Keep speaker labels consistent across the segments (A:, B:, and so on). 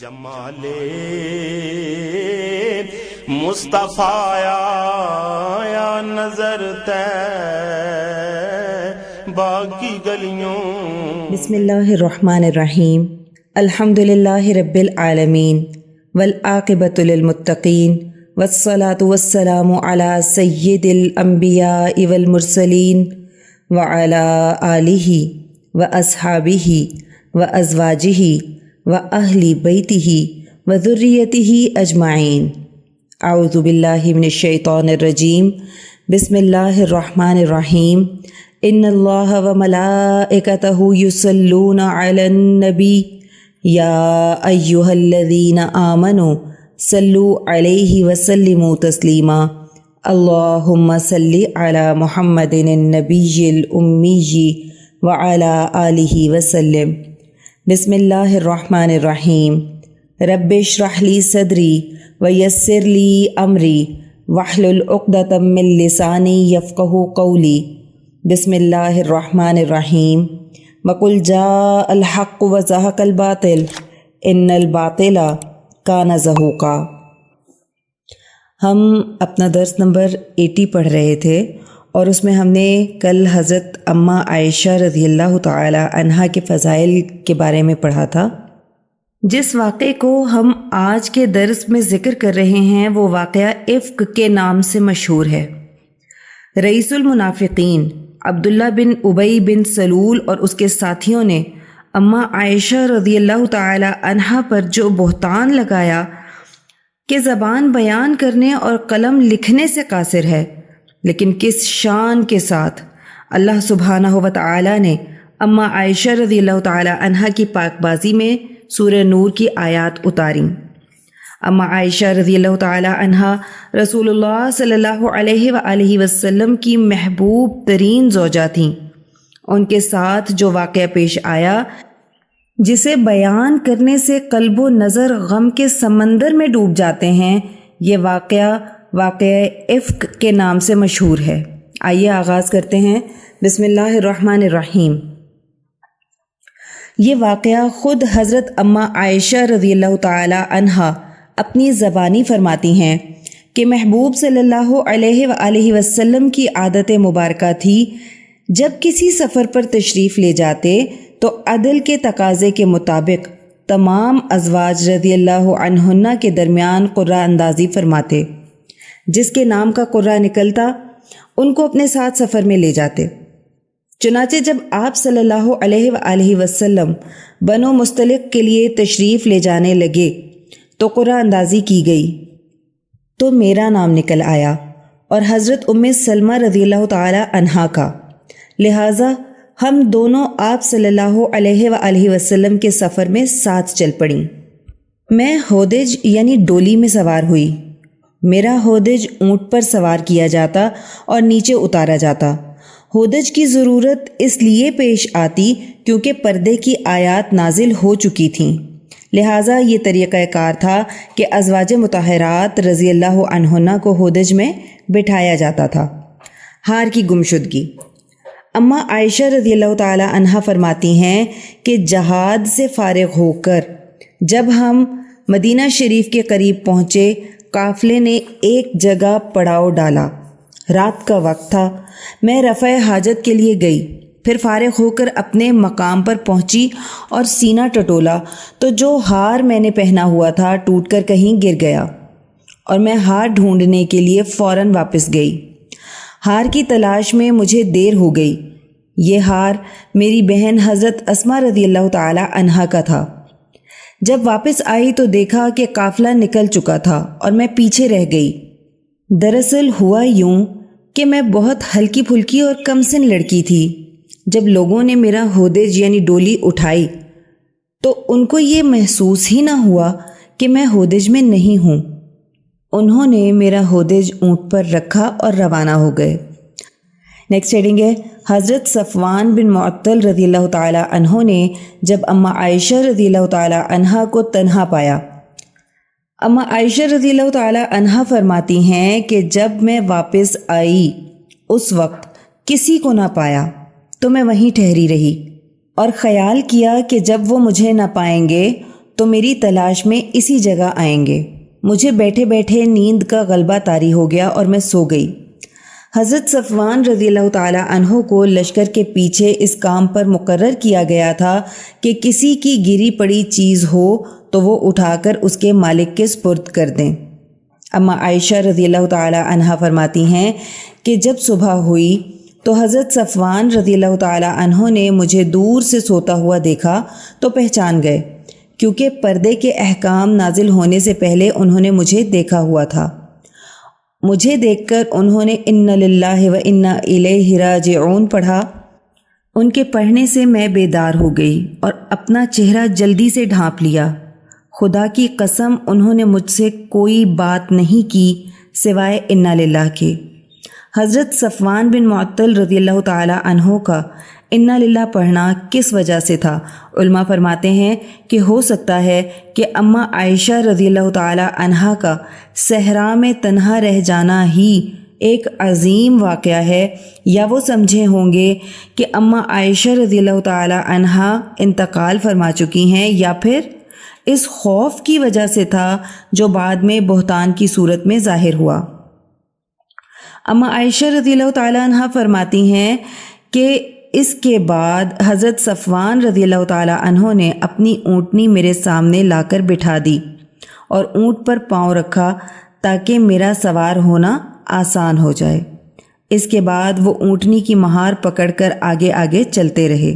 A: جمال مصطفیٰ یا نظر طیبہ کی گلیوں۔
B: بسم اللہ الرحمن الرحیم۔ الحمد للہ رب العالمین والعاقبۃ للمتقین والصلاة والسلام علی سید الانبیاء والمرسلین وعلی آلہ واصحابہ وازواجہ واہل بیتہ وذریتہ اجمعین۔ اعوذ باللہ من الشیطان الرجیم۔ بسم اللہ الرحمن الرحیم۔ ان اللہ وملائکتہ یصلون علی النبی یا ایہا الذین آمنوا صلوا علیہ وسلموا تسلیما۔ اللہم صلی علی محمد النبی الامی وعلی آلہ وسلم۔ بسم اللہ الرحمن الرحیم۔ رب اشرح لی صدری ویسر لی امری واحلل عقدۃ من لسانی یفقہوا قولی۔ بسم اللہ الرحمن الرحیم۔ وقل جاء الحق وزہق الباطل ان الباطل کان زہوقا۔ ہم اپنا درس نمبر 80 پڑھ رہے تھے اور اس میں ہم نے کل حضرت اماں عائشہ رضی اللہ تعالی عنہا کے فضائل کے بارے میں پڑھا تھا۔ جس واقعے کو ہم آج کے درس میں ذکر کر رہے ہیں وہ واقعہ افک کے نام سے مشہور ہے۔ رئیس المنافقین عبداللہ بن ابی بن سلول اور اس کے ساتھیوں نے اماں عائشہ رضی اللہ تعالی عنہا پر جو بہتان لگایا کہ زبان بیان کرنے اور قلم لکھنے سے قاصر ہے، لیکن کس شان کے ساتھ اللہ سبحانہ و تعالی نے اماں عائشہ رضی اللہ تعالی عنہا کی پاک بازی میں سورہ نور کی آیات اتاریں۔ اماں عائشہ رضی اللہ تعالی عنہا رسول اللہ صلی اللہ علیہ وآلہ وسلم کی محبوب ترین زوجہ تھیں۔ ان کے ساتھ جو واقعہ پیش آیا جسے بیان کرنے سے قلب و نظر غم کے سمندر میں ڈوب جاتے ہیں، یہ واقعہ افک کے نام سے مشہور ہے۔ آئیے آغاز کرتے ہیں۔ بسم اللہ الرحمن الرحیم۔ یہ واقعہ خود حضرت اماں عائشہ رضی اللہ تعالی عنہا اپنی زبانی فرماتی ہیں کہ محبوب صلی اللہ علیہ وآلہ وسلم کی عادت مبارکہ تھی جب کسی سفر پر تشریف لے جاتے تو عدل کے تقاضے کے مطابق تمام ازواج رضی اللہ عنہن کے درمیان قرعہ اندازی فرماتے۔ جس کے نام کا قرعہ نکلتا ان کو اپنے ساتھ سفر میں لے جاتے۔ چنانچہ جب آپ صلی اللہ علیہ وآلہ وسلم بنو مستلق کے لیے تشریف لے جانے لگے تو قرعہ اندازی کی گئی تو میرا نام نکل آیا اور حضرت ام سلمہ رضی اللہ تعالی عنہا کا، لہٰذا ہم دونوں آپ صلی اللہ علیہ وآلہ وسلم کے سفر میں ساتھ چل پڑیں۔ میں ہودج یعنی ڈولی میں سوار ہوئی۔ میرا ہودج اونٹ پر سوار کیا جاتا اور نیچے اتارا جاتا۔ ہودج کی ضرورت اس لیے پیش آتی کیونکہ پردے کی آیات نازل ہو چکی تھیں، لہٰذا یہ طریقہ کار تھا کہ ازواج مطہرات رضی اللہ عنہن کو ہودج میں بٹھایا جاتا تھا۔ ہار کی گمشدگی۔ اماں عائشہ رضی اللہ تعالی عنہا فرماتی ہیں کہ جہاد سے فارغ ہو کر جب ہم مدینہ شریف کے قریب پہنچے، قافلے نے ایک جگہ پڑاؤ ڈالا۔ رات کا وقت تھا۔ میں رفع حاجت کے لیے گئی، پھر فارغ ہو کر اپنے مقام پر پہنچی اور سینہ ٹٹولا تو جو ہار میں نے پہنا ہوا تھا ٹوٹ کر کہیں گر گیا اور میں ہار ڈھونڈنے کے لیے فوراً واپس گئی۔ ہار کی تلاش میں مجھے دیر ہو گئی۔ یہ ہار میری بہن حضرت اسماء رضی اللہ تعالی عنہا کا تھا۔ جب واپس آئی تو دیکھا کہ قافلہ نکل چکا تھا اور میں پیچھے رہ گئی۔ دراصل ہوا یوں کہ میں بہت ہلکی پھلکی اور کم سن لڑکی تھی۔ جب لوگوں نے میرا ہودج یعنی ڈولی اٹھائی تو ان کو یہ محسوس ہی نہ ہوا کہ میں ہودج میں نہیں ہوں۔ انہوں نے میرا ہودج اونٹ پر رکھا اور روانہ ہو گئے۔ نیکسٹ ہیڈنگ ہے حضرت صفوان بن معطل رضی اللہ تعالی عنہ نے جب اماں عائشہ رضی اللہ تعالی عنہا کو تنہا پایا۔ اماں عائشہ رضی اللہ تعالی عنہا فرماتی ہیں کہ جب میں واپس آئی اس وقت کسی کو نہ پایا تو میں وہیں ٹھہری رہی اور خیال کیا کہ جب وہ مجھے نہ پائیں گے تو تو میری تلاش میں اسی جگہ آئیں گے۔ مجھے بیٹھے بیٹھے نیند کا غلبہ طاری ہو گیا اور میں سو گئی۔ حضرت صفوان رضی اللہ تعالی عنہ کو لشکر کے پیچھے اس کام پر مقرر کیا گیا تھا کہ کسی کی گری پڑی چیز ہو تو وہ اٹھا کر اس کے مالک کے سپرد کر دیں۔ اما عائشہ رضی اللہ تعالی عنہ فرماتی ہیں کہ جب صبح ہوئی تو حضرت صفوان رضی اللہ تعالی عنہ نے مجھے دور سے سوتا ہوا دیکھا تو پہچان گئے، کیونکہ پردے کے احکام نازل ہونے سے پہلے انہوں نے مجھے دیکھا ہوا تھا۔ مجھے دیکھ کر انہوں نے اِنَّ لِلَّهِ وَإِنَّا إِلَيْهِ رَاجِعُونَ پڑھا۔ ان کے پڑھنے سے میں بیدار ہو گئی اور اپنا چہرہ جلدی سے ڈھانپ لیا۔ خدا کی قسم انہوں نے مجھ سے کوئی بات نہیں کی سوائے اِنَّا لِلَّهِ کے۔ حضرت صفوان بن معطل رضی اللہ تعالی عنہ کا اِنَّا لِلَّهِ پڑھنا کس وجہ سے تھا؟ علماء فرماتے ہیں کہ ہو سکتا ہے کہ اما عائشہ رضی اللہ تعالی عنہ کا صحرا میں تنہا رہ جانا ہی ایک عظیم واقعہ ہے، یا وہ سمجھے ہوں گے کہ اما عائشہ رضی اللہ تعالی عنہ انتقال فرما چکی ہیں، یا پھر اس خوف کی وجہ سے تھا جو بعد میں بہتان کی صورت میں ظاہر ہوا۔ اما عائشہ رضی اللہ تعالی عنہ فرماتی ہیں کہ اس کے بعد حضرت صفوان رضی اللہ تعالی عنہ نے اپنی اونٹنی میرے سامنے لا کر بٹھا دی اور اونٹ پر پاؤں رکھا تاکہ میرا سوار ہونا آسان ہو جائے۔ اس کے بعد وہ اونٹنی کی مہار پکڑ کر آگے آگے چلتے رہے۔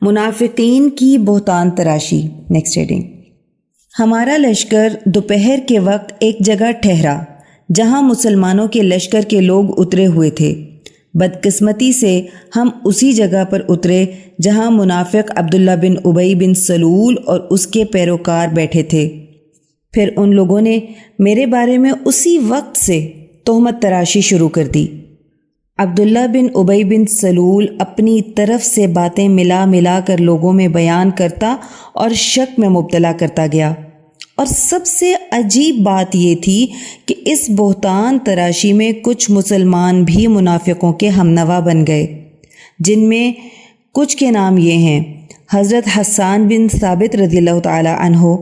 B: منافقین کی بہتان تراشی۔ Next heading. ہمارا لشکر دوپہر کے وقت ایک جگہ ٹھہرا جہاں مسلمانوں کے لشکر کے لوگ اترے ہوئے تھے۔ بدقسمتی سے ہم اسی جگہ پر اترے جہاں منافق عبداللہ بن ابی بن سلول اور اس کے پیروکار بیٹھے تھے۔ پھر ان لوگوں نے میرے بارے میں اسی وقت سے تہمت تراشی شروع کر دی۔ عبداللہ بن ابی بن سلول اپنی طرف سے باتیں ملا ملا کر لوگوں میں بیان کرتا اور شک میں مبتلا کرتا گیا، اور سب سے عجیب بات یہ تھی کہ اس بہتان تراشی میں کچھ مسلمان بھی منافقوں کے ہمنوا بن گئے، جن میں کچھ کے نام یہ ہیں: حضرت حسان بن ثابت رضی اللہ تعالی عنہ،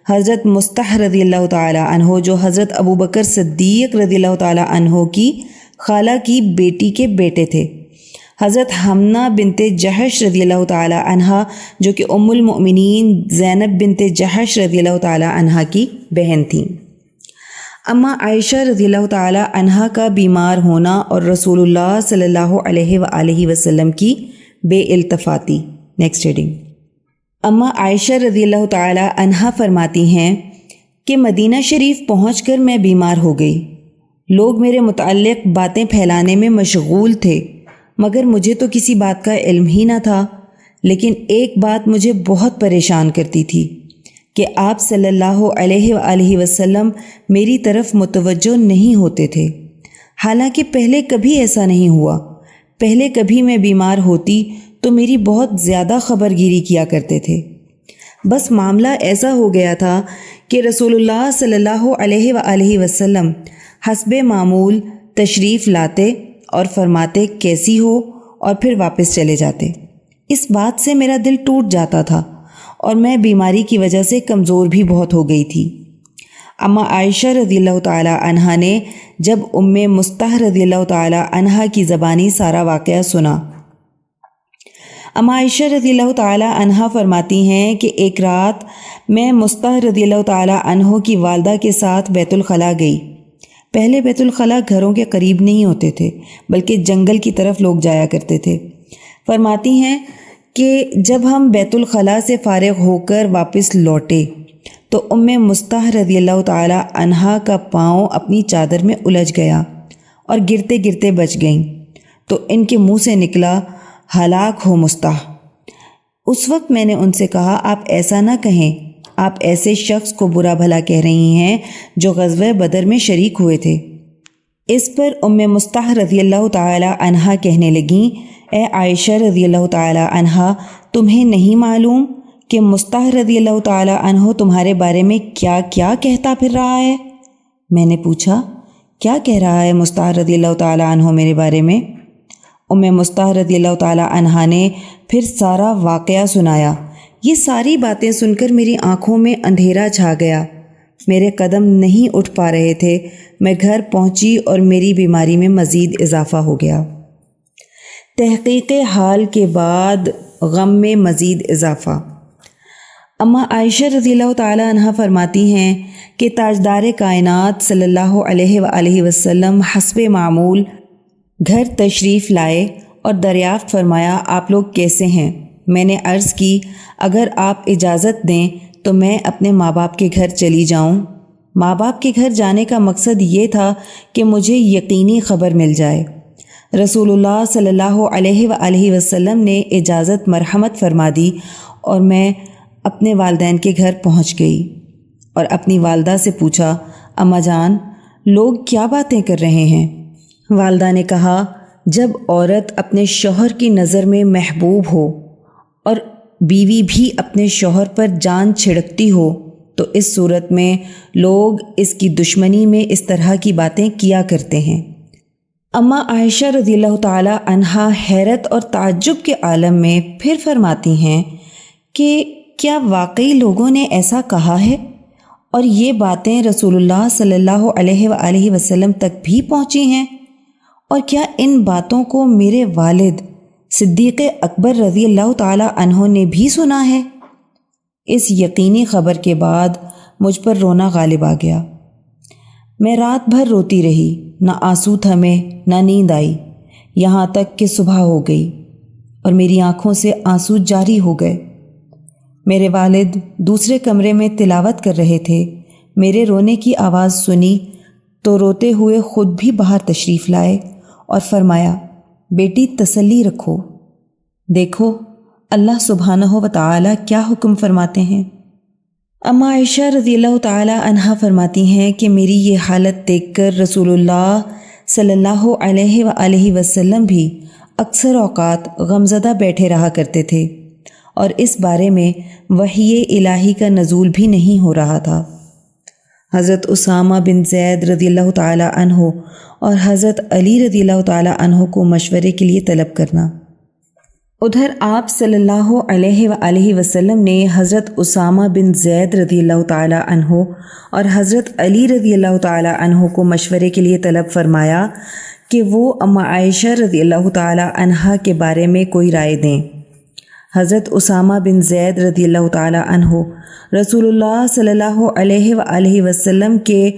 B: حضرت مستح رضی اللہ تعالی عنہ جو حضرت ابوبکر صدیق رضی اللہ تعالی عنہ کی خالہ کی بیٹی کے بیٹے تھے، حضرت حمنہ بنت جحش رضی اللہ تعالی عنہ جو کہ ام المؤمنین زینب بنت جحش رضی اللہ تعالی عنہ کی بہن تھیں، اما عائشہ رضی اللہ تعالی عنہ کا بیمار ہونا اور رسول اللہ صلی اللہ علیہ وآلہ وسلم کی بے التفاتی۔ Next heading. اما عائشہ رضی اللہ تعالی عنہ فرماتی ہیں کہ مدینہ شریف پہنچ کر میں بیمار ہو گئی۔ لوگ میرے متعلق باتیں پھیلانے میں مشغول تھے، مگر مجھے تو کسی بات کا علم ہی نہ تھا۔ لیکن ایک بات مجھے بہت پریشان کرتی تھی کہ آپ صلی اللہ علیہ وآلہ وسلم میری طرف متوجہ نہیں ہوتے تھے، حالانکہ پہلے کبھی ایسا نہیں ہوا۔ پہلے کبھی میں بیمار ہوتی تو میری بہت زیادہ خبر گیری کیا کرتے تھے۔ بس معاملہ ایسا ہو گیا تھا کہ رسول اللہ صلی اللہ علیہ وآلہ وسلم حسب معمول تشریف لاتے اور فرماتے کیسی ہو، اور پھر واپس چلے جاتے۔ اس بات سے میرا دل ٹوٹ جاتا تھا اور میں بیماری کی وجہ سے کمزور بھی بہت ہو گئی تھی۔ اما عائشہ رضی اللہ تعالی عنہ نے جب ام مستح رضی اللہ تعالی عنہ کی زبانی سارا واقعہ سنا، اما عائشہ رضی اللہ تعالی عنہ فرماتی ہیں کہ ایک رات میں مستح رضی اللہ تعالی عنہ کی والدہ کے ساتھ بیت الخلاء گئی۔ پہلے بیت الخلاء گھروں کے قریب نہیں ہوتے تھے بلکہ جنگل کی طرف لوگ جایا کرتے تھے۔ فرماتی ہیں کہ جب ہم بیت الخلاء سے فارغ ہو کر واپس لوٹے تو ام مستح رضی اللہ تعالی عنہ کا پاؤں اپنی چادر میں الجھ گیا اور گرتے گرتے بچ گئیں، تو ان کے منہ سے نکلا ہلاک ہو مستح۔ اس وقت میں نے ان سے کہا آپ ایسا نہ کہیں، آپ ایسے شخص کو برا بھلا کہہ رہی ہیں جو غزوہ بدر میں شریک ہوئے تھے۔ اس پر ام مستح رضی اللہ تعالی عنہ کہنے لگیں، اے عائشہ رضی اللہ تعالی عنہ، تمہیں نہیں معلوم کہ مستح رضی اللہ تعالی عنہ تمہارے بارے میں کیا کیا کہتا پھر رہا ہے؟ میں نے پوچھا کیا کہہ رہا ہے مستح رضی اللہ تعالی عنہ میرے بارے میں؟ ام مستح رضی اللہ تعالی عنہ نے پھر سارا واقعہ سنایا یہ ساری باتیں سن کر میری آنکھوں میں اندھیرا چھا گیا، میرے قدم نہیں اٹھ پا رہے تھے۔ میں گھر پہنچی اور میری بیماری میں مزید اضافہ ہو گیا۔ تحقیق حال کے بعد غم میں مزید اضافہ۔ اماں عائشہ رضی اللہ تعالی عنہ فرماتی ہیں کہ تاجدار کائنات صلی اللہ علیہ وآلہ وسلم حسب معمول گھر تشریف لائے اور دریافت فرمایا، آپ لوگ کیسے ہیں؟ میں نے عرض کی، اگر آپ اجازت دیں تو میں اپنے ماں باپ کے گھر چلی جاؤں۔ ماں باپ کے گھر جانے کا مقصد یہ تھا کہ مجھے یقینی خبر مل جائے۔ رسول اللہ صلی اللہ علیہ وآلہ وسلم نے اجازت مرحمت فرما دی اور میں اپنے والدین کے گھر پہنچ گئی اور اپنی والدہ سے پوچھا، اماں جان، لوگ کیا باتیں کر رہے ہیں؟ والدہ نے کہا، جب عورت اپنے شوہر کی نظر میں محبوب ہو اور بیوی بھی اپنے شوہر پر جان چھڑکتی ہو تو اس صورت میں لوگ اس کی دشمنی میں اس طرح کی باتیں کیا کرتے ہیں۔ اماں عائشہ رضی اللہ تعالی عنہا حیرت اور تعجب کے عالم میں پھر فرماتی ہیں کہ کیا واقعی لوگوں نے ایسا کہا ہے اور یہ باتیں رسول اللہ صلی اللہ علیہ وآلہ وسلم تک بھی پہنچی ہیں؟ اور کیا ان باتوں کو میرے والد صدیق اکبر رضی اللہ تعالی عنہ نے بھی سنا ہے؟ اس یقینی خبر کے بعد مجھ پر رونا غالب آ گیا۔ میں رات بھر روتی رہی، نہ آنسو تھمے نہ نیند آئی، یہاں تک کہ صبح ہو گئی اور میری آنکھوں سے آنسو جاری ہو گئے۔ میرے والد دوسرے کمرے میں تلاوت کر رہے تھے۔ میرے رونے کی آواز سنی تو روتے ہوئے خود بھی باہر تشریف لائے اور فرمایا، بیٹی تسلی رکھو، دیکھو اللہ سبحانہ و تعالی کیا حکم فرماتے ہیں۔ اماں عائشہ رضی اللہ تعالی عنہا فرماتی ہیں کہ میری یہ حالت دیکھ کر رسول اللہ صلی اللہ علیہ وآلہ وسلم بھی اکثر اوقات غمزدہ بیٹھے رہا کرتے تھے اور اس بارے میں وحی الہی کا نزول بھی نہیں ہو رہا تھا۔ حضرت اسامہ بن زید رضی اللہ تعالی عنہ اور حضرت علی رضی اللہ تعالی عنہ کو مشورے کے لیے طلب کرنا۔ ادھر آپ صلی اللہ علیہ وآلہ وسلم نے حضرت اسامہ بن زید رضی اللہ تعالی عنہ اور حضرت علی رضی اللہ تعالی عنہ کو مشورے کے لیے طلب فرمایا کہ وہ اماں عائشہ رضی اللہ تعالی عنہ کے بارے میں کوئی رائے دیں۔ حضرت اسامہ بن زید رضی اللہ تعالی عنہ رسول اللہ صلی اللہ علیہ وآلہ وسلم کے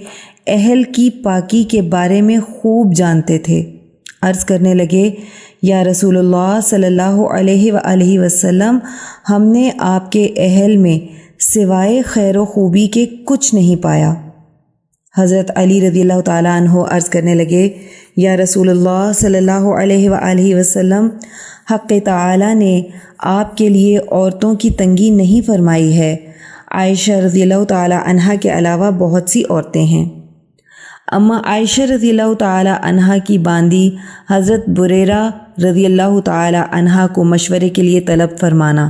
B: اہل کی پاکی کے بارے میں خوب جانتے تھے۔ عرض کرنے لگے، یا رسول اللہ صلی اللہ علیہ وآلہ وسلم، ہم نے آپ کے اہل میں سوائے خیر و خوبی کے کچھ نہیں پایا۔ حضرت علی رضی اللہ تعالیٰ عنہ عرض کرنے لگے، یا رسول اللہ صلی اللہ علیہ وآلہ وسلم، حق تعالی نے آپ کے لیے عورتوں کی تنگی نہیں فرمائی ہے۔ عائشہ رضی اللہ تعالی عنہ کے علاوہ بہت سی عورتیں ہیں۔ اماں عائشہ رضی اللہ تعالی عنہ کی باندی حضرت بریرہ رضی اللہ تعالی عنہ کو مشورے کے لیے طلب فرمانا۔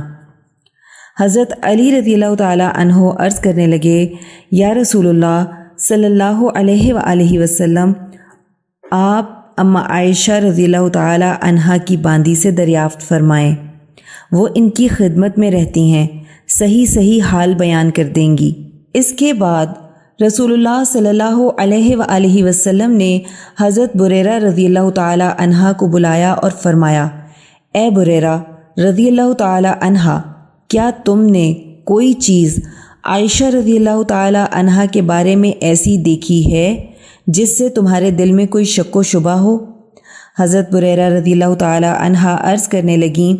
B: حضرت علی رضی اللہ تعالی عنہ عرض کرنے لگے، یا رسول اللہ صلی اللہ علیہ وآلہ وسلم، آپ اماں عائشہ رضی اللہ تعالی عنہ کی باندی سے دریافت فرمائیں، وہ ان کی خدمت میں رہتی ہیں، صحیح حال بیان کر دیں گی۔ اس کے بعد رسول اللہ صلی اللہ علیہ وآلہ وسلم نے حضرت بریرہ رضی اللہ تعالی عنہ کو بلایا اور فرمایا، اے بریرہ رضی اللہ تعالی عنہ، کیا تم نے کوئی چیز عائشہ رضی اللہ تعالی عنہ کے بارے میں ایسی دیکھی ہے جس سے تمہارے دل میں کوئی شک و شبہ ہو؟ حضرت بریرہ رضی اللہ تعالی عنہ عرض کرنے لگیں،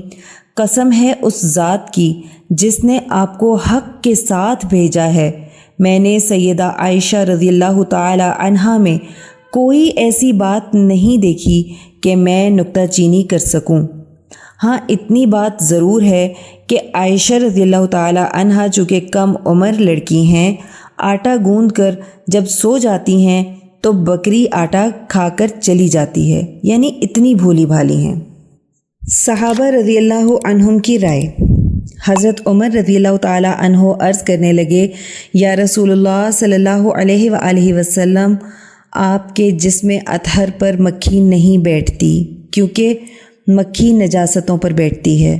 B: قسم ہے اس ذات کی جس نے آپ کو حق کے ساتھ بھیجا ہے، میں نے سیدہ عائشہ رضی اللہ تعالی عنہا میں کوئی ایسی بات نہیں دیکھی کہ میں نکتہ چینی کر سکوں۔ ہاں اتنی بات ضرور ہے کہ عائشہ رضی اللہ تعالی عنہا چونکہ کم عمر لڑکی ہیں، آٹا گوندھ کر جب سو جاتی ہیں تو بکری آٹا کھا کر چلی جاتی ہے، یعنی اتنی بھولی بھالی ہیں۔ صحابہ رضی اللہ عنہم کی رائے۔ حضرت عمر رضی اللہ تعالی عنہ عرض کرنے لگے، یا رسول اللہ صلی اللہ علیہ وآلہ وسلم، آپ کے جسم اطہر پر مکھی نہیں بیٹھتی کیونکہ مکھی نجاستوں پر بیٹھتی ہے۔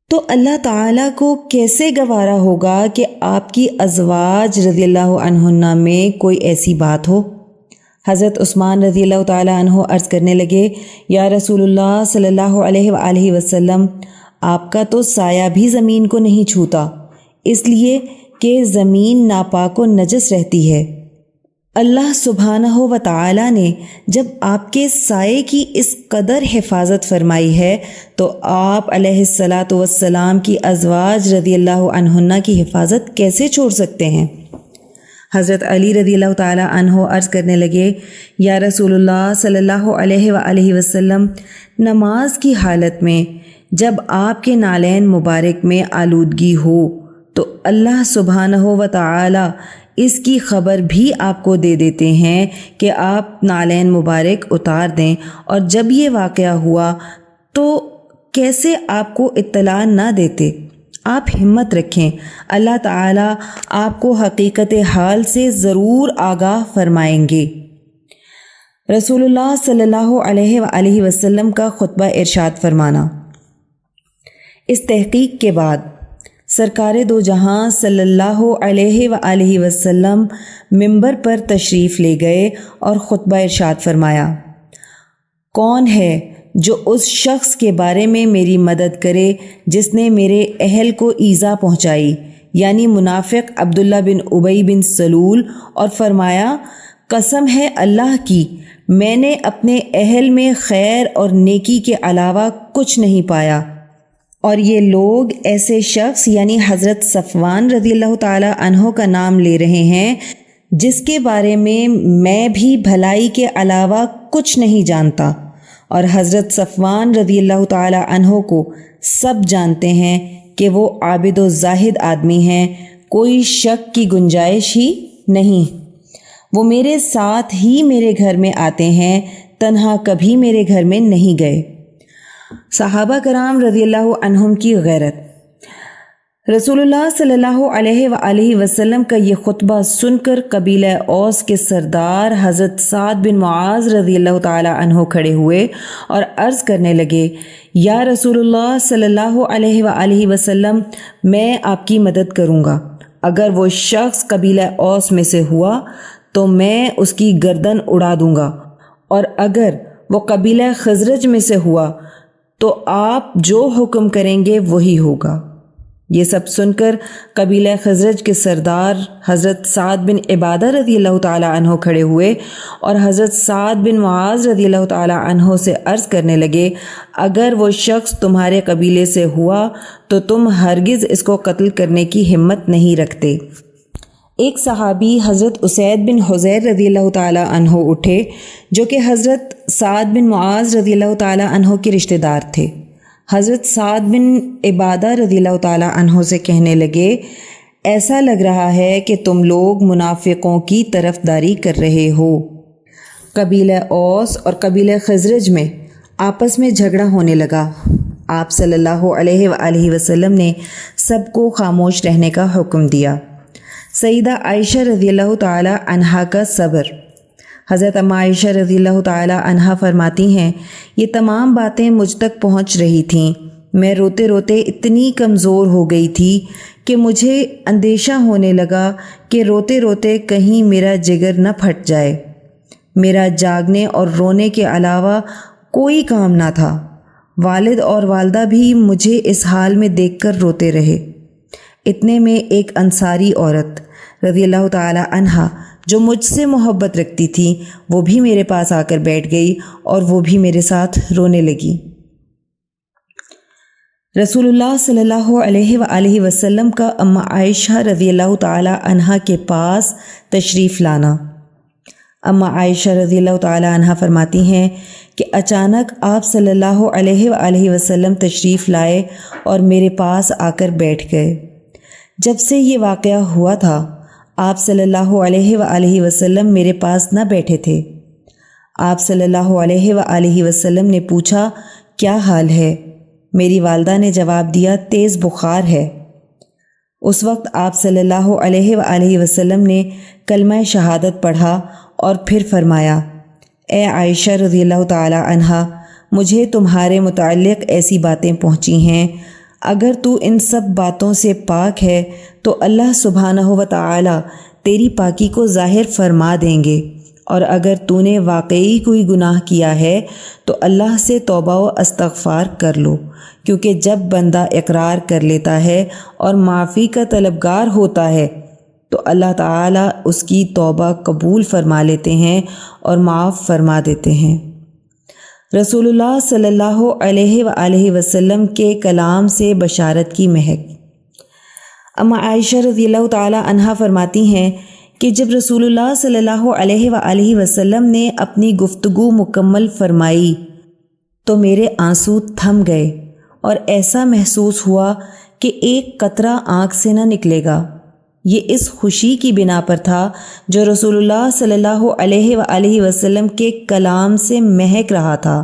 B: تو اللہ تعالیٰ کو کیسے گوارا ہوگا کہ آپ کی ازواج رضی اللہ عنہن میں کوئی ایسی بات ہو؟ حضرت عثمان رضی اللہ تعالیٰ عنہ عرض کرنے لگے، یا رسول اللہ صلی اللہ علیہ وآلہ وسلم، آپ کا تو سایہ بھی زمین کو نہیں چھوتا، اس لیے کہ زمین ناپاک و نجس رہتی ہے۔ اللہ سبحانہ و تعالیٰ نے جب آپ کے سائے کی اس قدر حفاظت فرمائی ہے تو آپ علیہ الصلاۃ والسلام کی ازواج رضی اللہ عنہن کی حفاظت کیسے چھوڑ سکتے ہیں؟ حضرت علی رضی اللہ تعالیٰ عنہ عرض کرنے لگے، یا رسول اللہ صلی اللہ علیہ وآلہ وسلم، نماز کی حالت میں جب آپ کے نالین مبارک میں آلودگی ہو تو اللہ سبحانہ و تعالیٰ اس کی خبر بھی آپ کو دے دیتے ہیں کہ آپ نالین مبارک اتار دیں، اور جب یہ واقعہ ہوا تو کیسے آپ کو اطلاع نہ دیتے؟ آپ ہمت رکھیں، اللہ تعالیٰ آپ کو حقیقت حال سے ضرور آگاہ فرمائیں گے۔ رسول اللہ صلی اللہ علیہ وآلہ وسلم کا خطبہ ارشاد فرمانا۔ اس تحقیق کے بعد سرکار دو جہاں صلی اللہ علیہ وآلہ وسلم منبر پر تشریف لے گئے اور خطبہ ارشاد فرمایا، کون ہے جو اس شخص کے بارے میں میری مدد کرے جس نے میرے اہل کو ایذا پہنچائی، یعنی منافق عبداللہ بن ابی بن سلول، اور فرمایا، قسم ہے اللہ کی، میں نے اپنے اہل میں خیر اور نیکی کے علاوہ کچھ نہیں پایا۔ اور یہ لوگ ایسے شخص یعنی حضرت صفوان رضی اللہ تعالی عنہ کا نام لے رہے ہیں جس کے بارے میں بھی بھلائی کے علاوہ کچھ نہیں جانتا، اور حضرت صفوان رضی اللہ تعالی عنہ کو سب جانتے ہیں کہ وہ عابد و زاہد آدمی ہیں، کوئی شک کی گنجائش ہی نہیں۔ وہ میرے ساتھ ہی میرے گھر میں آتے ہیں، تنہا کبھی میرے گھر میں نہیں گئے۔ صحابہ کرام رضی اللہ عنہم کی غیرت۔ رسول اللہ صلی اللہ علیہ وآلہ وسلم کا یہ خطبہ سن کر قبیلہ اوس کے سردار حضرت سعد بن معاذ رضی اللہ تعالی عنہ کھڑے ہوئے اور عرض کرنے لگے، یا رسول اللہ صلی اللہ علیہ وآلہ وسلم، میں آپ کی مدد کروں گا۔ اگر وہ شخص قبیلہ اوس میں سے ہوا تو میں اس کی گردن اڑا دوں گا، اور اگر وہ قبیلہ خزرج میں سے ہوا تو آپ جو حکم کریں گے وہی ہوگا۔ یہ سب سن کر قبیلہ خزرج کے سردار حضرت سعد بن عبادہ رضی اللہ تعالی عنہ کھڑے ہوئے اور حضرت سعد بن معاذ رضی اللہ تعالی عنہ سے عرض کرنے لگے، اگر وہ شخص تمہارے قبیلے سے ہوا تو تم ہرگز اس کو قتل کرنے کی ہمت نہیں رکھتے۔ ایک صحابی حضرت اسید بن حضیر رضی اللہ تعالی عنہ اٹھے جو کہ حضرت سعد بن معاذ رضی اللہ تعالی عنہ کے رشتہ دار تھے۔ حضرت سعد بن عبادہ رضی اللہ تعالی عنہ سے کہنے لگے، ایسا لگ رہا ہے کہ تم لوگ منافقوں کی طرفداری کر رہے ہو۔ قبیلہ اوس اور قبیلہ خزرج میں آپس میں جھگڑا ہونے لگا۔ آپ صلی اللہ علیہ وآلہ وسلم نے سب کو خاموش رہنے کا حکم دیا۔ سیدہ عائشہ رضی اللہ تعالی عنہا کا صبر۔ حضرت اما عائشہ رضی اللہ تعالی عنہا فرماتی ہیں، یہ تمام باتیں مجھ تک پہنچ رہی تھیں، میں روتے روتے اتنی کمزور ہو گئی تھی کہ مجھے اندیشہ ہونے لگا کہ روتے روتے کہیں میرا جگر نہ پھٹ جائے۔ میرا جاگنے اور رونے کے علاوہ کوئی کام نہ تھا۔ والد اور والدہ بھی مجھے اس حال میں دیکھ کر روتے رہے۔ اتنے میں ایک انصاری عورت رضی اللہ تعالی عنہا جو مجھ سے محبت رکھتی تھی وہ بھی میرے پاس آ کر بیٹھ گئی اور وہ بھی میرے ساتھ رونے لگی۔ رسول اللہ صلی اللہ علیہ وآلہ وسلم کا اما عائشہ رضی اللہ تعالی عنہا کے پاس تشریف لانا۔ اما عائشہ رضی اللہ تعالی عنہا فرماتی ہیں کہ اچانک آپ صلی اللہ علیہ وآلہ وسلم تشریف لائے اور میرے پاس آ کر بیٹھ گئے۔ جب سے یہ واقعہ ہوا تھا آپ صلی اللہ علیہ وآلہ وسلم میرے پاس نہ بیٹھے تھے۔ آپ صلی اللہ علیہ وآلہ وسلم نے پوچھا، کیا حال ہے؟ میری والدہ نے جواب دیا، تیز بخار ہے۔ اس وقت آپ صلی اللہ علیہ وآلہ وسلم نے کلمہ شہادت پڑھا اور پھر فرمایا، اے عائشہ رضی اللہ تعالی عنہا، مجھے تمہارے متعلق ایسی باتیں پہنچی ہیں، اگر تو ان سب باتوں سے پاک ہے تو اللہ سبحانہ و تعالی تیری پاکی کو ظاہر فرما دیں گے، اور اگر تو نے واقعی کوئی گناہ کیا ہے تو اللہ سے توبہ و استغفار کر لو، کیونکہ جب بندہ اقرار کر لیتا ہے اور معافی کا طلبگار ہوتا ہے تو اللہ تعالیٰ اس کی توبہ قبول فرما لیتے ہیں اور معاف فرما دیتے ہیں۔ رسول اللہ صلی اللہ علیہ وآلہ وسلم کے کلام سے بشارت کی مہک۔ اما عائشہ رضی اللہ تعالی عنہا فرماتی ہیں کہ جب رسول اللہ صلی اللہ علیہ وآلہ وسلم نے اپنی گفتگو مکمل فرمائی تو میرے آنسو تھم گئے اور ایسا محسوس ہوا کہ ایک قطرہ آنکھ سے نہ نکلے گا۔ یہ اس خوشی کی بنا پر تھا جو رسول اللہ صلی اللہ علیہ وآلہ وسلم کے کلام سے مہک رہا تھا،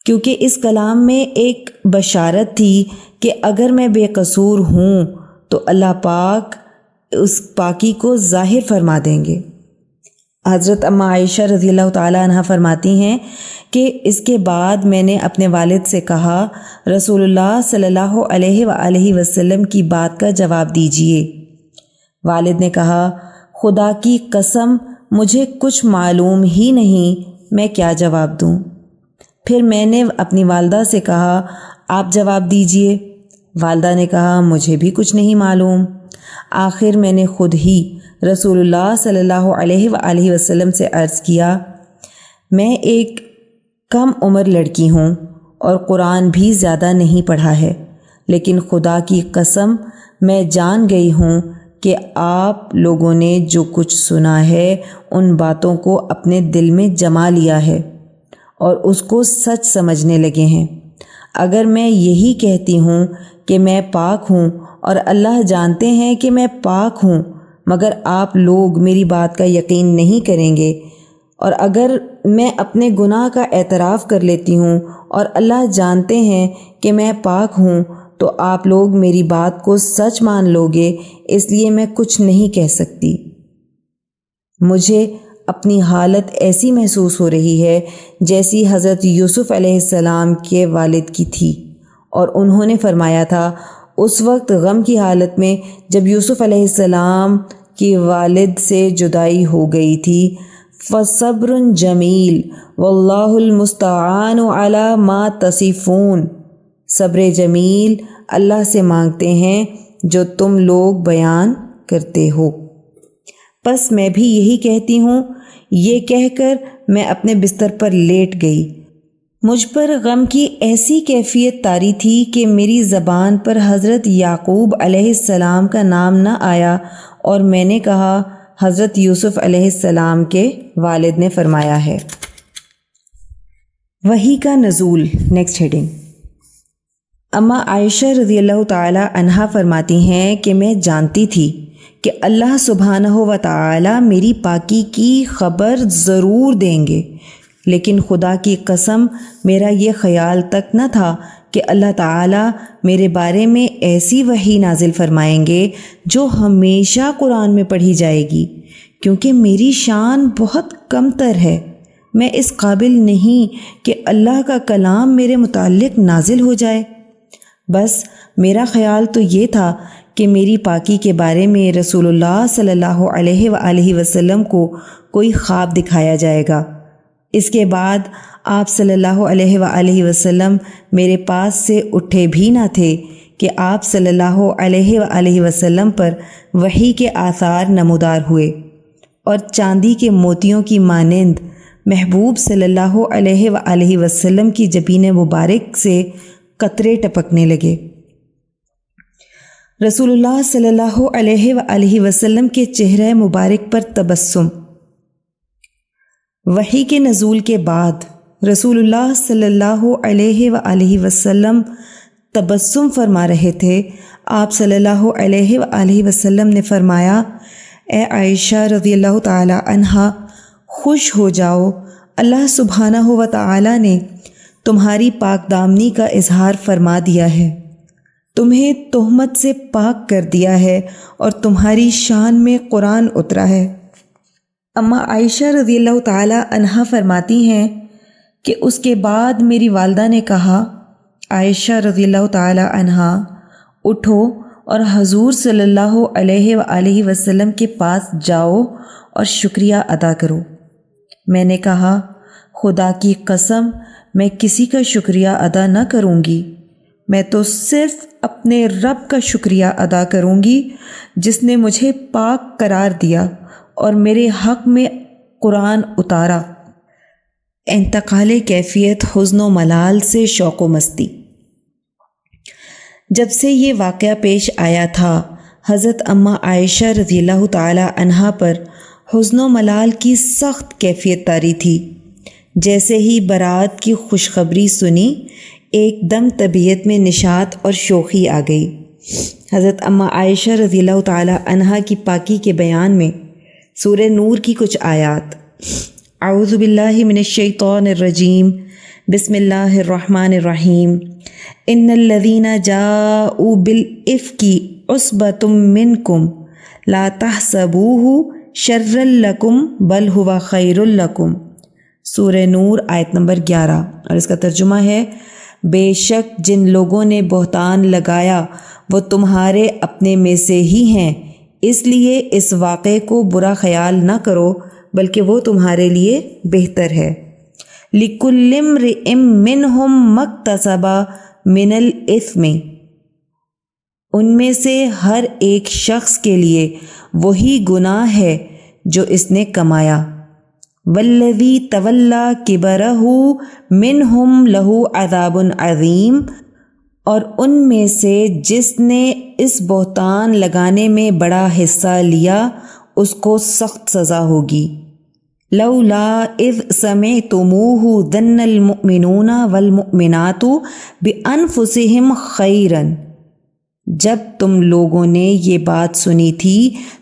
B: کیونکہ اس کلام میں ایک بشارت تھی کہ اگر میں بے قصور ہوں تو اللہ پاک اس پاکی کو ظاہر فرما دیں گے۔ حضرت اما عائشہ رضی اللہ تعالی عنہ فرماتی ہیں کہ اس کے بعد میں نے اپنے والد سے کہا، رسول اللہ صلی اللہ علیہ وآلہ وسلم کی بات کا جواب دیجئے۔ والد نے کہا، خدا کی قسم مجھے کچھ معلوم ہی نہیں، میں کیا جواب دوں؟ پھر میں نے اپنی والدہ سے کہا، آپ جواب دیجئے۔ والدہ نے کہا، مجھے بھی کچھ نہیں معلوم۔ آخر میں نے خود ہی رسول اللہ صلی اللہ علیہ وآلہ وسلم سے عرض کیا، میں ایک کم عمر لڑکی ہوں اور قرآن بھی زیادہ نہیں پڑھا ہے، لیکن خدا کی قسم میں جان گئی ہوں کہ آپ لوگوں نے جو کچھ سنا ہے ان باتوں کو اپنے دل میں جما لیا ہے اور اس کو سچ سمجھنے لگے ہیں۔ اگر میں یہی کہتی ہوں کہ میں پاک ہوں اور اللہ جانتے ہیں کہ میں پاک ہوں، مگر آپ لوگ میری بات کا یقین نہیں کریں گے، اور اگر میں اپنے گناہ کا اعتراف کر لیتی ہوں اور اللہ جانتے ہیں کہ میں پاک ہوں، تو آپ لوگ میری بات کو سچ مان لو گے، اس لیے میں کچھ نہیں کہہ سکتی۔ مجھے اپنی حالت ایسی محسوس ہو رہی ہے جیسی حضرت یوسف علیہ السلام کے والد کی تھی، اور انہوں نے فرمایا تھا اس وقت غم کی حالت میں جب یوسف علیہ السلام کی والد سے جدائی ہو گئی تھی، فصبر جمیل واللہ المستعان علی ما تصفون، صبر جمیل اللہ سے مانگتے ہیں جو تم لوگ بیان کرتے ہو۔ بس میں بھی یہی کہتی ہوں، یہ کہہ کر میں اپنے بستر پر لیٹ گئی۔ مجھ پر غم کی ایسی کیفیت طاری تھی کہ میری زبان پر حضرت یعقوب علیہ السلام کا نام نہ آیا، اور میں نے کہا، حضرت یوسف علیہ السلام کے والد نے فرمایا ہے۔ وحی کا نزول، نیکسٹ ہیڈنگ۔ اما عائشہ رضی اللہ تعالی عنہا فرماتی ہیں کہ میں جانتی تھی کہ اللہ سبحانہ و تعالی میری پاکی کی خبر ضرور دیں گے، لیکن خدا کی قسم میرا یہ خیال تک نہ تھا کہ اللہ تعالی میرے بارے میں ایسی وحی نازل فرمائیں گے جو ہمیشہ قرآن میں پڑھی جائے گی، کیونکہ میری شان بہت کم تر ہے۔ میں اس قابل نہیں کہ اللہ کا کلام میرے متعلق نازل ہو جائے۔ بس میرا خیال تو یہ تھا کہ میری پاکی کے بارے میں رسول اللہ صلی اللہ علیہ وآلہ وسلم کو کوئی خواب دکھایا جائے گا۔ اس کے بعد آپ صلی اللہ علیہ وآلہ وسلم میرے پاس سے اٹھے بھی نہ تھے کہ آپ صلی اللہ علیہ وآلہ وسلم پر وحی کے آثار نمودار ہوئے، اور چاندی کے موتیوں کی مانند محبوب صلی اللہ علیہ وآلہ وسلم کی جبین مبارک سے قطرے ٹپکنے لگے۔ رسول اللہ صلی اللہ علیہ وآلہ وسلم کے چہرہ مبارک پر تبسم۔ وحی کے نزول کے بعد رسول اللہ صلی اللہ علیہ وآلہ وسلم تبسم فرما رہے تھے۔ آپ صلی اللہ علیہ وآلہ وسلم نے فرمایا، اے عائشہ رضی اللہ تعالی عنہا، خوش ہو جاؤ، اللہ سبحانہ و تعالی نے تمہاری پاک دامنی کا اظہار فرما دیا ہے، تمہیں تہمت سے پاک کر دیا ہے، اور تمہاری شان میں قرآن اترا ہے۔ اما عائشہ رضی اللہ تعالی عنہا فرماتی ہیں کہ اس کے بعد میری والدہ نے کہا، عائشہ رضی اللہ تعالی عنہا اٹھو اور حضور صلی اللہ علیہ وآلہ وسلم کے پاس جاؤ اور شکریہ ادا کرو۔ میں نے کہا خدا کی قسم میں کسی کا شکریہ ادا نہ کروں گی، میں تو صرف اپنے رب کا شکریہ ادا کروں گی جس نے مجھے پاک قرار دیا اور میرے حق میں قرآن اتارا۔ انتقال کیفیت حزن و ملال سے شوق و مستی۔ جب سے یہ واقعہ پیش آیا تھا حضرت اماں عائشہ رضی اللہ تعالی عنہا پر حزن و ملال کی سخت کیفیت طاری تھی۔ جیسے ہی برات کی خوشخبری سنی ایک دم طبیعت میں نشاط اور شوخی آ گئی۔ حضرت اماں عائشہ رضی اللہ تعالی عنہا کی پاکی کے بیان میں سورہ نور کی کچھ آیات۔ اعوذ باللہ من الشیطان الرجیم، بسم اللہ الرحمن الرحیم۔ ان الذین جاؤوا بالافک عصبۃ منکم لا تحسبوہ شرا لکم بل ھو خیر لکم۔ سورہ نور آیت نمبر 11، اور اس کا ترجمہ ہے بے شک جن لوگوں نے بہتان لگایا وہ تمہارے اپنے میں سے ہی ہیں، اس لیے اس واقعے کو برا خیال نہ کرو بلکہ وہ تمہارے لیے بہتر ہے۔ لِكُلِّ امْرِئٍ مِّنْهُمْ مَا اكْتَسَبَ مِنَ الْإِثْمِ، ان میں سے ہر ایک شخص کے لیے وہی گناہ ہے جو اس نے کمایا۔ وَالَّذِي تَوَلَّى كِبْرَهُ مِنْهُمْ لَهُ عَذَابٌ عَظِيمٌ، اور ان میں سے جس نے اس بہتان لگانے میں بڑا حصہ لیا اس کو سخت سزا ہوگی۔ لولا اذ سمعتموہ ظن المؤمنون والمؤمنات بانفسہم خیرا، جب تم لوگوں نے یہ بات سنی تھی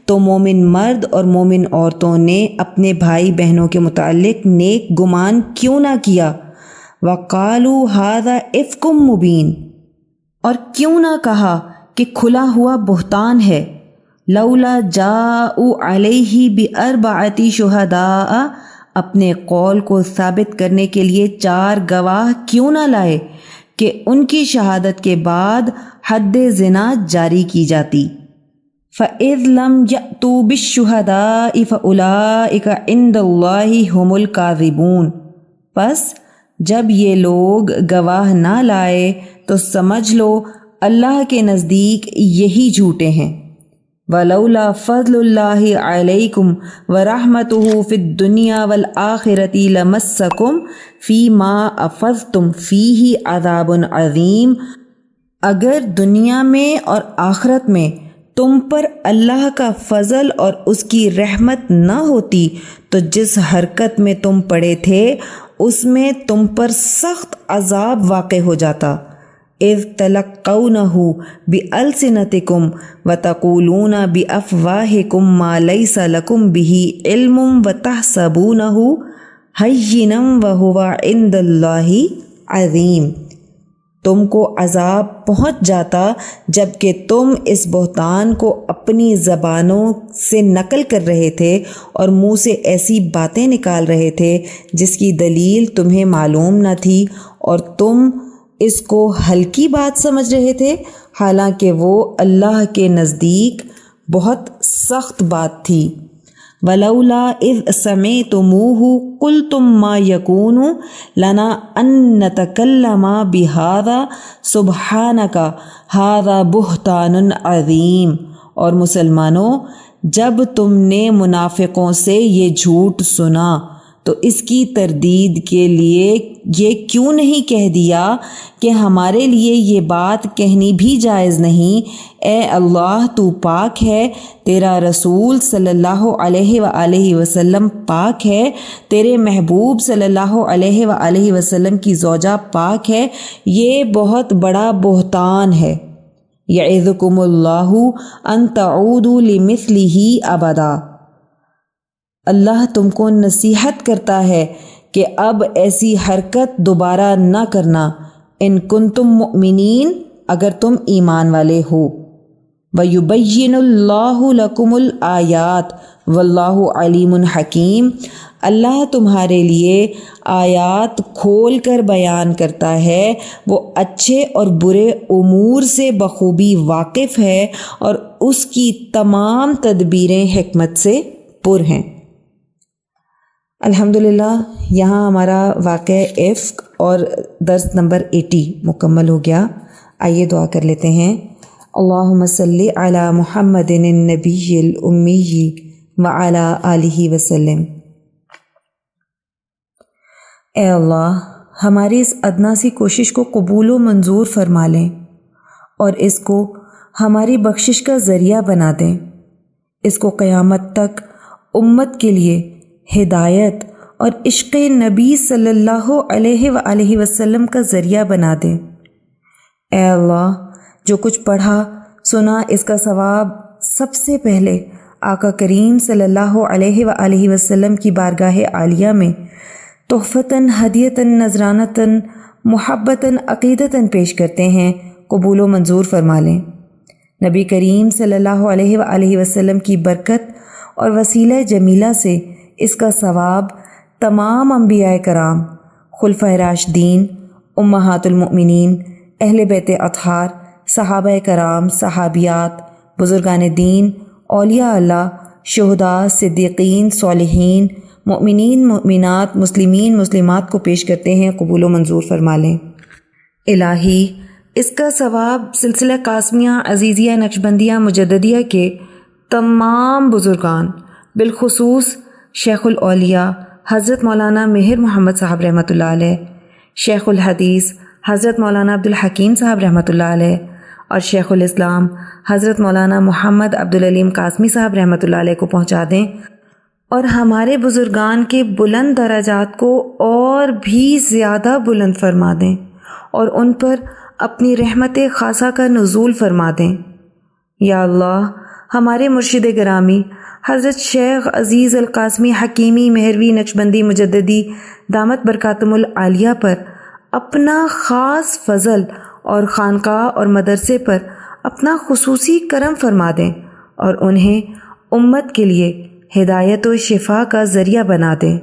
B: تو مومن مرد اور مومن عورتوں نے اپنے بھائی بہنوں کے متعلق نیک گمان کیوں نہ کیا؟ وقالوا ھذا افک مبین، اور کیوں نہ کہا کہ کھلا ہوا بہتان ہے۔ لولا جاءوا علیہ باربعۃ شہداء، اپنے قول کو ثابت کرنے کے لیے 4 گواہ کیوں نہ لائے کہ ان کی شہادت کے بعد حد زنا جاری کی جاتی۔ فَإِذْ لَمْ يَأْتُوا بِالشُّهَدَاءِ فَأُولَٰئِكَ عِندَ اللَّهِ هُمُ الْكَاذِبُونَ، پس جب یہ لوگ گواہ نہ لائے تو سمجھ لو اللہ کے نزدیک یہی جھوٹے ہیں۔ وَلَوْلَا فَضْلُ اللَّهِ عَلَيْكُمْ وَرَحْمَتُهُ فِي الدُّنْيَا وَالْآخِرَةِ لَمَسَّكُمْ فِي مَا أَفَضْتُمْ فِيهِ عَذَابٌ عَظِيمٌ، اگر دنیا میں اور آخرت میں تم پر اللہ کا فضل اور اس کی رحمت نہ ہوتی تو جس حرکت میں تم پڑے تھے اس میں تم پر سخت عذاب واقع ہو جاتا۔ اذ تلقونہ بألسنتکم وتقولون بافواہکم ما لیس لکم بہ علم وتحسبونہ ہینا وہو عند اللہ عظیم، تم کو عذاب پہنچ جاتا جبکہ تم اس بہتان کو اپنی زبانوں سے نقل کر رہے تھے اور منہ سے ایسی باتیں نکال رہے تھے جس کی دلیل تمہیں معلوم نہ تھی، اور تم اس کو ہلکی بات سمجھ رہے تھے حالانکہ وہ اللہ کے نزدیک بہت سخت بات تھی۔ وَلَوْلَا إِذْ سَمِعْتُمُوهُ قُلْتُمْ مَا يَكُونُ لَنَا أَن نَّتَكَلَّمَ بِهَذَا سُبْحَانَكَ هَذَا بُهْتَانٌ عَظِيمٌ، اور مسلمانوں جب تم نے منافقوں سے یہ جھوٹ سنا تو اس کی تردید کے لیے یہ کیوں نہیں کہہ دیا کہ ہمارے لیے یہ بات کہنی بھی جائز نہیں؟ اے اللہ تو پاک ہے، تیرا رسول صلی اللہ علیہ وآلہ وسلم پاک ہے، تیرے محبوب صلی اللہ علیہ وآلہ وسلم کی زوجہ پاک ہے، یہ بہت بڑا بہتان ہے۔ یعظکم اللہ ان تعودوا لمثلہ ابدا، اللہ تم کو نصیحت کرتا ہے کہ اب ایسی حرکت دوبارہ نہ کرنا، ان کنتم مؤمنین، اگر تم ایمان والے ہو۔ وَيُبَيِّنُ اللَّهُ لَكُمُ الْآيَاتِ وَاللَّهُ عَلِيمٌ حَكِيمٌ، اللہ تمہارے لیے آیات کھول کر بیان کرتا ہے، وہ اچھے اور برے امور سے بخوبی واقف ہے اور اس کی تمام تدبیریں حکمت سے پر ہیں۔ الحمدللہ یہاں ہمارا واقعہ عفق اور درس نمبر 80 مکمل ہو گیا۔ آئیے دعا کر لیتے ہیں۔ اللہم صلی علی محمد النبی الامی وعلی آلہ وسلم۔ اے اللہ، ہماری اس ادنا سی کوشش کو قبول و منظور فرما لیں اور اس کو ہماری بخشش کا ذریعہ بنا دیں۔ اس کو قیامت تک امت کے لیے ہدایت اور عشق نبی صلی اللہ علیہ وآلہ وسلم کا ذریعہ بنا دیں۔ اے اللہ، جو کچھ پڑھا سنا اس کا ثواب سب سے پہلے آقا کریم صلی اللہ علیہ وآلہ وسلم کی بارگاہ عالیہ میں تحفتاً ہدیتاً نذرانتاً محبتاً عقیدتاً پیش کرتے ہیں، قبول و منظور فرما لیں۔ نبی کریم صلی اللہ علیہ وآلہ وسلم کی برکت اور وسیلہ جمیلہ سے اس کا ثواب تمام انبیاء کرام، خلفائے راشدین، امہات المؤمنین، اہل بیت اطہار، صحابہ کرام، صحابیات، بزرگان دین، اولیاء اللہ، شہداء، صدیقین، صالحین، مؤمنین، مؤمنات، مسلمین، مسلمات کو پیش کرتے ہیں، قبول و منظور فرما لیں۔ الہی، اس کا ثواب سلسلہ قاسمیہ، عزیزیہ، نقشبندیہ، مجددیہ کے تمام بزرگان، بالخصوص شیخ الاولیاء حضرت مولانا مہر محمد صاحب رحمۃ اللہ علیہ، شیخ الحدیث حضرت مولانا عبدالحکیم صاحب رحمۃ اللہ علیہ اور شیخ الاسلام حضرت مولانا محمد عبدالعلیم قاسمی صاحب رحمۃ اللہ علیہ کو پہنچا دیں، اور ہمارے بزرگان کے بلند درجات کو اور بھی زیادہ بلند فرما دیں اور ان پر اپنی رحمت خاصہ کا نزول فرما دیں۔ یا اللہ، ہمارے مرشد گرامی حضرت شیخ عزیز القاسمی حکیمی مہروی نقشبندی مجددی دامت برکاتہم العالیہ پر اپنا خاص فضل اور خانقاہ اور مدرسے پر اپنا خصوصی کرم فرما دیں اور انہیں امت کے لیے ہدایت و شفا کا ذریعہ بنا دیں۔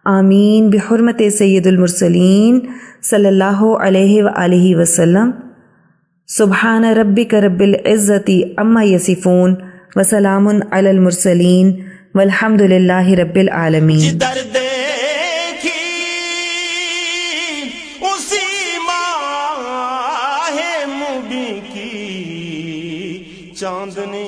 B: آمین بحرمت سید المرسلین صلی اللہ علیہ وآلہ وسلم۔ سبحان ربک رب العزت عما یصفون وسلام علی المرسلین والحمد للہ رب العالمین۔
A: جدھر دیکھی اسی ماہ مبیں کی چاندنی